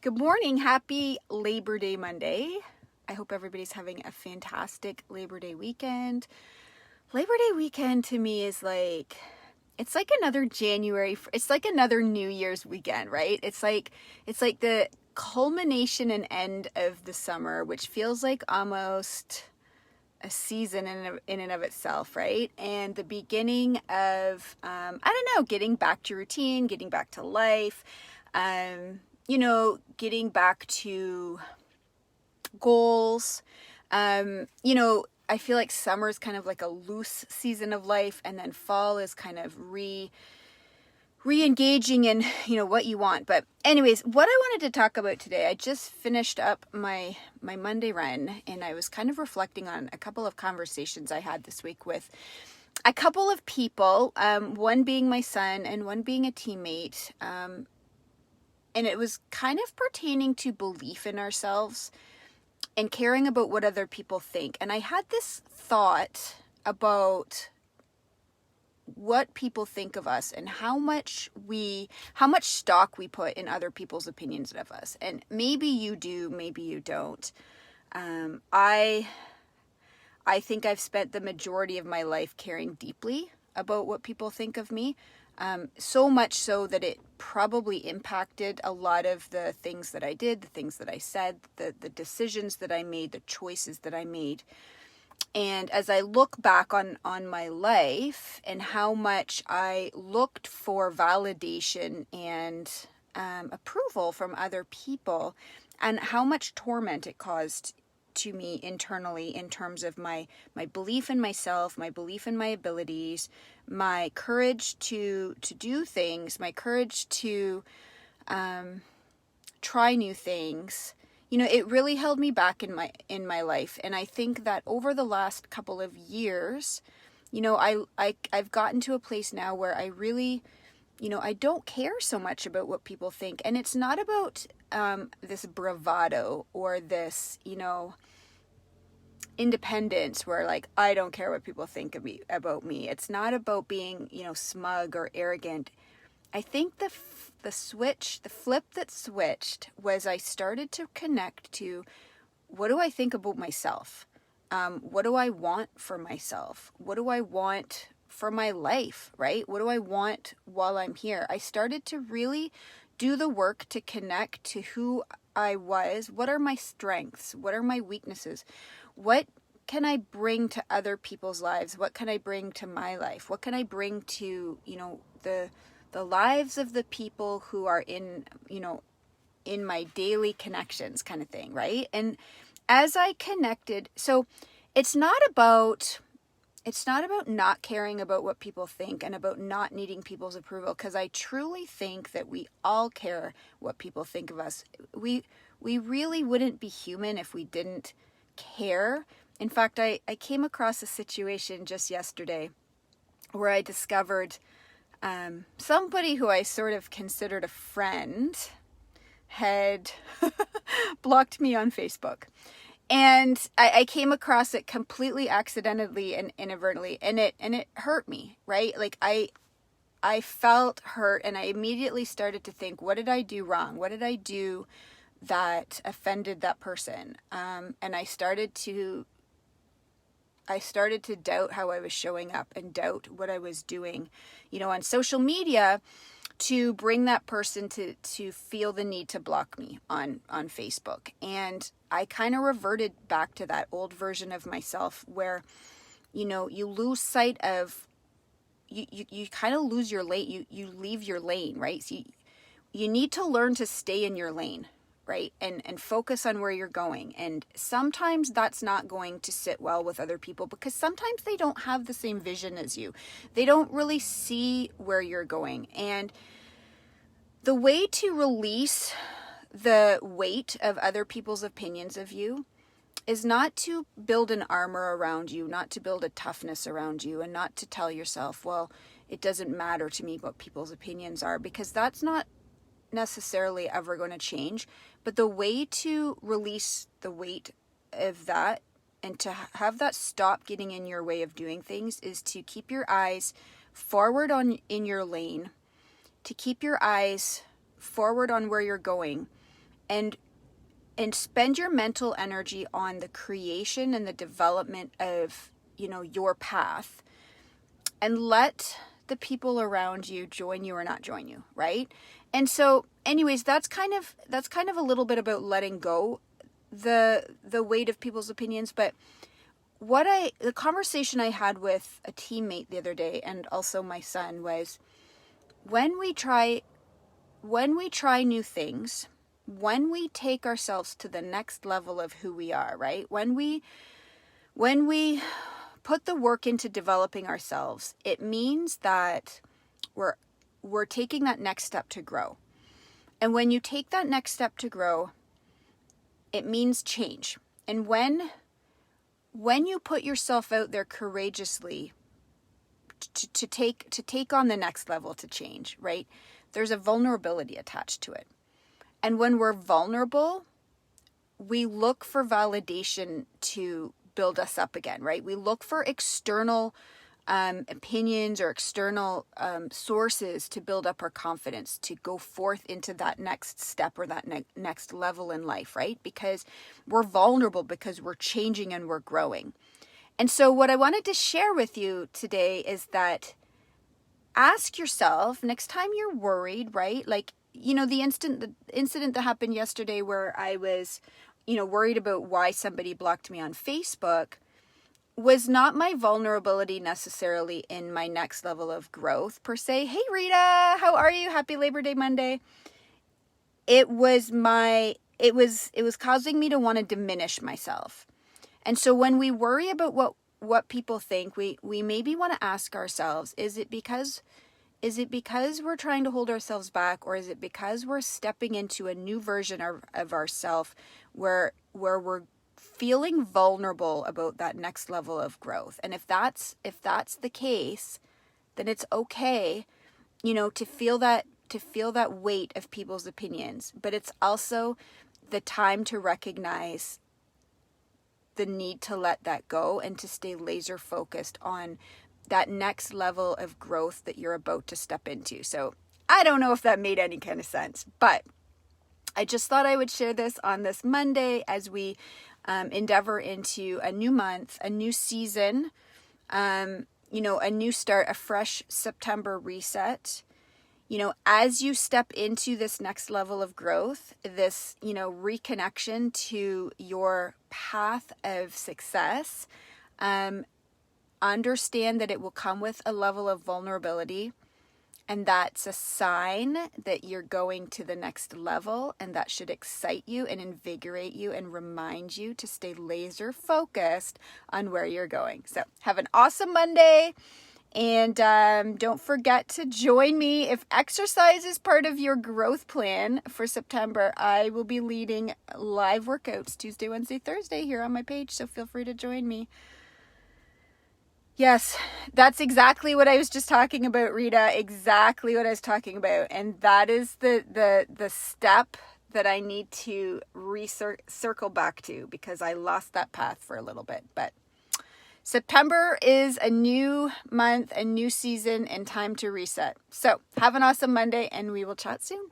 Good morning. Happy Labor Day Monday. I hope everybody's having a fantastic Labor Day weekend. Labor Day weekend to me is it's like another January. It's like another New Year's weekend, right? It's like the culmination and end of the summer, which feels like almost a season in and of itself, right? And the beginning of, getting back to routine, getting back to life, getting back to goals. I feel like summer is kind of like a loose season of life, and then fall is kind of re-engaging in, what you want. But anyways, what I wanted to talk about today, I just finished up my Monday run, and I was kind of reflecting on a couple of conversations I had this week with a couple of people, one being my son and one being a teammate. And it was kind of pertaining to belief in ourselves and caring about what other people think. And I had this thought about what people think of us and how much stock we put in other people's opinions of us. And maybe you do, maybe you don't. I think I've spent the majority of my life caring deeply about what people think of me. So much so that it probably impacted a lot of the things that I did, the things that I said, the decisions that I made, the choices that I made. And as I look back on my life and how much I looked for validation and approval from other people, and how much torment it caused to me internally in terms of my belief in myself, my belief in my abilities, my courage to do things, my courage to try new things. It really held me back in my life. And I think that over the last couple of years, I've gotten to a place now where I really, I don't care so much about what people think. And it's not about this bravado or this, independence where I don't care what people think about me. It's not about being, smug or arrogant. I think the flip that switched was I started to connect to, what do I think about myself? What do I want for myself? What do I want for my life, right? What do I want while I'm here? I started to really do the work to connect to who I was. What are my strengths? What are my weaknesses? What can I bring to other people's lives? What can I bring to my life? What can I bring to, the lives of the people who are in my daily connections kind of thing, right? And as I connected, so it's not about not caring about what people think and about not needing people's approval, because I truly think that we all care what people think of us. We really wouldn't be human if we didn't care. In fact, I came across a situation just yesterday where I discovered somebody who I sort of considered a friend had blocked me on Facebook. And I came across it completely accidentally and inadvertently, and it hurt me, right? I felt hurt, and I immediately started to think, what did I do wrong? What did I do that offended that person? And I started to doubt how I was showing up and doubt what I was doing, on social media, to bring that person to feel the need to block me on Facebook. And I kind of reverted back to that old version of myself where, you lose sight of, you kind of lose your lane, you leave your lane, right? So you need to learn to stay in your lane, right? And focus on where you're going. And sometimes that's not going to sit well with other people, because sometimes they don't have the same vision as you. They don't really see where you're going. And the way to release the weight of other people's opinions of you is not to build an armor around you, not to build a toughness around you, and not to tell yourself, well, it doesn't matter to me what people's opinions are, because that's not necessarily ever going to change. But the way to release the weight of that and to have that stop getting in your way of doing things is to keep your eyes forward in your lane, to keep your eyes forward on where you're going, and spend your mental energy on the creation and the development of, your path, and let the people around you join you or not join you, right? And so anyways, that's kind of a little bit about letting go the weight of people's opinions. But the conversation I had with a teammate the other day, and also my son, was when we try new things, when we take ourselves to the next level of who we are, right? When we put the work into developing ourselves, it means that we're taking that next step to grow. And when you take that next step to grow, it means change. And when you put yourself out there courageously to take on the next level, to change, right? There's a vulnerability attached to it. And when we're vulnerable, we look for validation to build us up again, right? We look for external opinions or external sources to build up our confidence, to go forth into that next step or that next level in life, right? Because we're vulnerable, because we're changing and we're growing. And so what I wanted to share with you today is that ask yourself, next time you're worried, right? Like, the incident that happened yesterday where I was, worried about why somebody blocked me on Facebook was not my vulnerability necessarily in my next level of growth per se. Hey Rita, how are you? Happy Labor Day Monday. It was causing me to want to diminish myself. And so when we worry about what people think, we maybe want to ask ourselves, is it because we're trying to hold ourselves back, or is it because we're stepping into a new version of ourselves where we're feeling vulnerable about that next level of growth? And if that's the case, then it's okay, to feel that weight of people's opinions. But it's also the time to recognize the need to let that go and to stay laser focused on that next level of growth that you're about to step into. So I don't know if that made any kind of sense, but I just thought I would share this on this Monday as we endeavor into a new month, a new season, a new start, a fresh September reset. As you step into this next level of growth, this, reconnection to your path of success, understand that it will come with a level of vulnerability, and that's a sign that you're going to the next level, and that should excite you and invigorate you and remind you to stay laser focused on where you're going. So have an awesome Monday, and don't forget to join me. If exercise is part of your growth plan for September, I will be leading live workouts Tuesday, Wednesday, Thursday here on my page, so feel free to join me. Yes, that's exactly what I was just talking about, Rita. Exactly what I was talking about. And that is the step that I need to circle back to, because I lost that path for a little bit. But September is a new month, a new season, and time to reset. So have an awesome Monday, and we will chat soon.